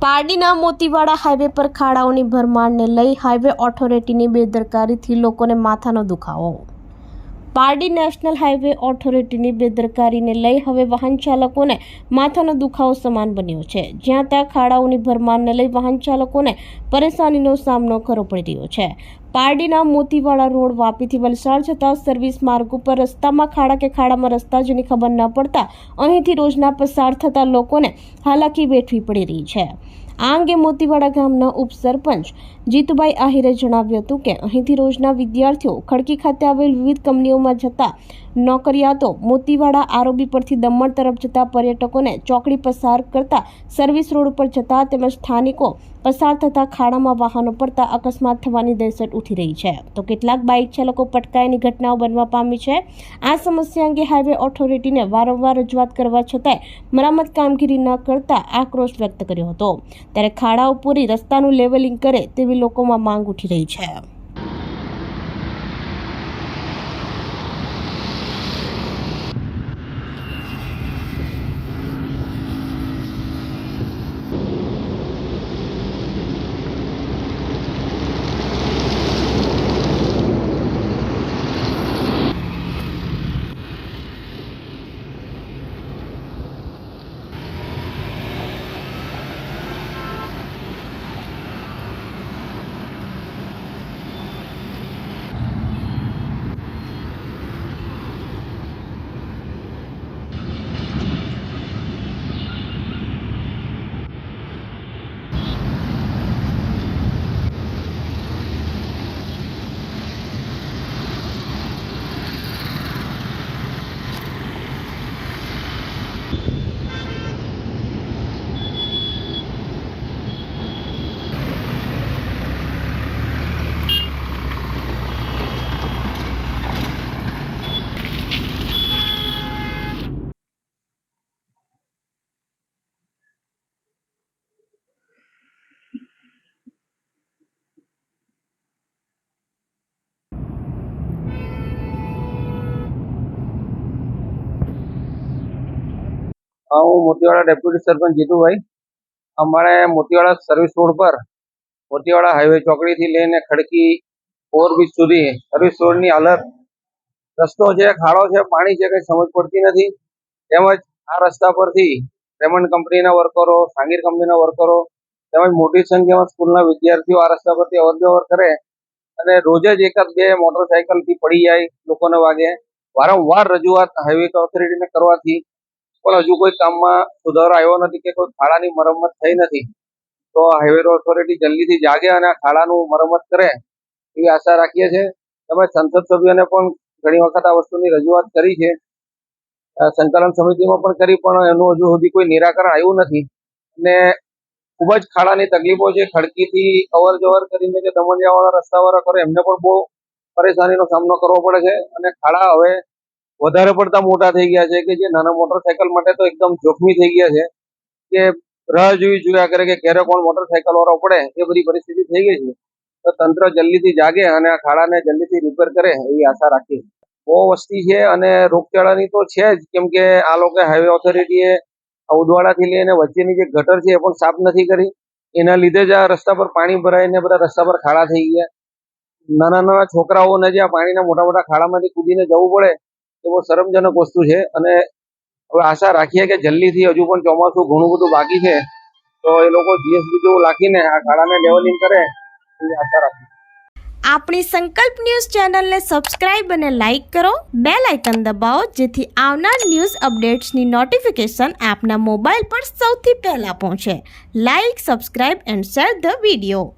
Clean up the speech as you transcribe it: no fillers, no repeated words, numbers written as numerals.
પારડીના Motiwada highway પર ખાડાઓની ભરમારને લઈ highway ઓથોરિટીની બેદરકારીથી લોકોને માથાનો દુખાવો। પારડી નેશનલ હાઈવે ઓથોરિટીની બેદરકારીને લઈ હવે વાહન ચાલકોને માથાનો દુખાવો સમાન બન્યો છે। જ્યાં ત્યાં ખાડાઓની ભરમારને લઈ વાહન ચાલકોને પરેશાનીનો સામનો કરવો પડી રહ્યો છે। પારડીના મોતીવાડા રોડ વાપીથી વલસાડ જતા સર્વિસ માર્ગ ઉપર રસ્તામાં ખાડા કે ખાડામાં રસ્તા જેની ખબર ન પડતા અહીંથી રોજના પસાર થતા લોકોને હાલાકી વેઠવી પડી રહી છે। આ અંગે મોતીવાડા ગામના ઉપસરપંચ જીતુભાઈ આહિરે જણાવ્યું હતું કે અહીંથી રોજના વિદ્યાર્થીઓ ખડકી ખાતે આવેલ વિવિધ કંપનીઓમાં જતા નોકરિયાતો મોતીવાડા આરોબી પરથી દમણ તરફ જતા પર્યટકોને ચોકડી પસાર કરતા સર્વિસ રોડ ઉપર જતા તેમજ સ્થાનિકો પસાર થતા ખાડામાં વાહનો પડતા અકસ્માત થવાની દહેશત ઉઠી રહી છે। તો કેટલાક બાઇક ચાલકો પટકાયાની ઘટનાઓ બનવા પામી છે। આ સમસ્યા અંગે હાઈવે ઓથોરિટીને વારંવાર રજૂઆત કરવા છતાંય મરામત કામગીરી ન કરતા આક્રોશ વ્યક્ત કર્યો હતો। ત્યારે ખાડાઓ પૂરી રસ્તાનું લેવલિંગ કરે તેવી લોકોમાં માંગ ઉઠી રહી છે। હું મોતીવાડા ડેપ્યુટી સરપંચ જીતુભાઈ। અમારે મોતીવાડા સર્વિસ રોડ પર મોતીવાડા હાઈવે ચોકડીથી લઈને ખડકી ઓવરબ્રિજ સુધી સર્વિસ રોડની હાલત, રસ્તો છે, ખાડો છે, પાણી છે, કંઈ સમજ પડતી નથી। તેમજ આ રસ્તા પરથી રેમન્ડ કંપનીના વર્કરો, સાંગીર કંપનીના વર્કરો તેમજ મોટી સંખ્યામાં સ્કૂલના વિદ્યાર્થીઓ આ રસ્તા પરથી અવર જવર કરે અને રોજ જ એકાદ બે મોટરસાયકલથી પડી જાય, લોકોને વાગે। વારંવાર રજૂઆત હાઈવે ઓથોરિટીને કરવાથી પણ હજુ કોઈ કામમાં સુધારો આવ્યો નથી કે કોઈ ખાડાની મરમ્મત થઈ નથી। તો હાઈવે ઓથોરિટી જલ્દીથી જાગે અને આ ખાડાનું મરમ્મત કરે એવી આશા રાખીએ છીએ। તેમજ સંસદ સભ્યોને પણ ઘણી વખત આ વસ્તુની રજૂઆત કરી છે, સંકલન સમિતિમાં પણ કરી, પણ એનું હજુ સુધી કોઈ નિરાકરણ આવ્યું નથી અને ખૂબ જ ખાડાની તકલીફો છે। ખડકીથી અવર જવર કરીને જે દમણ જવાના રસ્તાવાળા કરે એમને પણ બહુ પરેશાનીનો સામનો કરવો પડે છે અને ખાડા હવે વધારે પડતા મોટા થઈ ગયા છે કે જે નાના મોટરસાયકલ માટે તો એકદમ જોખમી થઈ ગયા છે કે રાહ જોયા કરે કે ક્યારે કોણ મોટરસાયકલ વાળો પડે, એ બધી પરિસ્થિતિ થઈ ગઈ છે। તો તંત્ર જલ્દીથી જાગે અને આ ખાડાને જલ્દીથી રિપેર કરે એવી આશા રાખીએ। બહુ વસ્તી છે અને રોગચાળાની તો છે જ, કેમ કે આ લોકો હાઈવે ઓથોરિટીએ ઉદવાડાથી લઈને વચ્ચેની જે ગટર છે એ પણ સાફ નથી કરી। એના લીધે જ આ રસ્તા પર પાણી ભરાઈને બધા રસ્તા પર ખાડા થઈ ગયા। નાના છોકરાઓને જે આ પાણીના મોટા મોટા ખાડામાંથી કૂદીને જવું પડે એ બહુ શરમજનક વસ્તુ છે અને હવે આશા રાખીએ કે જલ્દીથી, હજુ પણ ચોમાસું ઘણું બધું બાકી છે, તો એ લોકો જીએસબી જેવું રાખીને આ ખાડાને લેવલિંગ કરે એવી આશા રાખીએ। આપણી સંકલ્પ ન્યૂઝ ચેનલને સબસ્ક્રાઇબ અને લાઇક કરો, બેલ આઇકન દબાવો જેથી આવનાર ન્યૂઝ અપડેટ્સની નોટિફિકેશન આપના મોબાઈલ પર સૌથી પહેલા પહોંચે। Like, subscribe and share the video.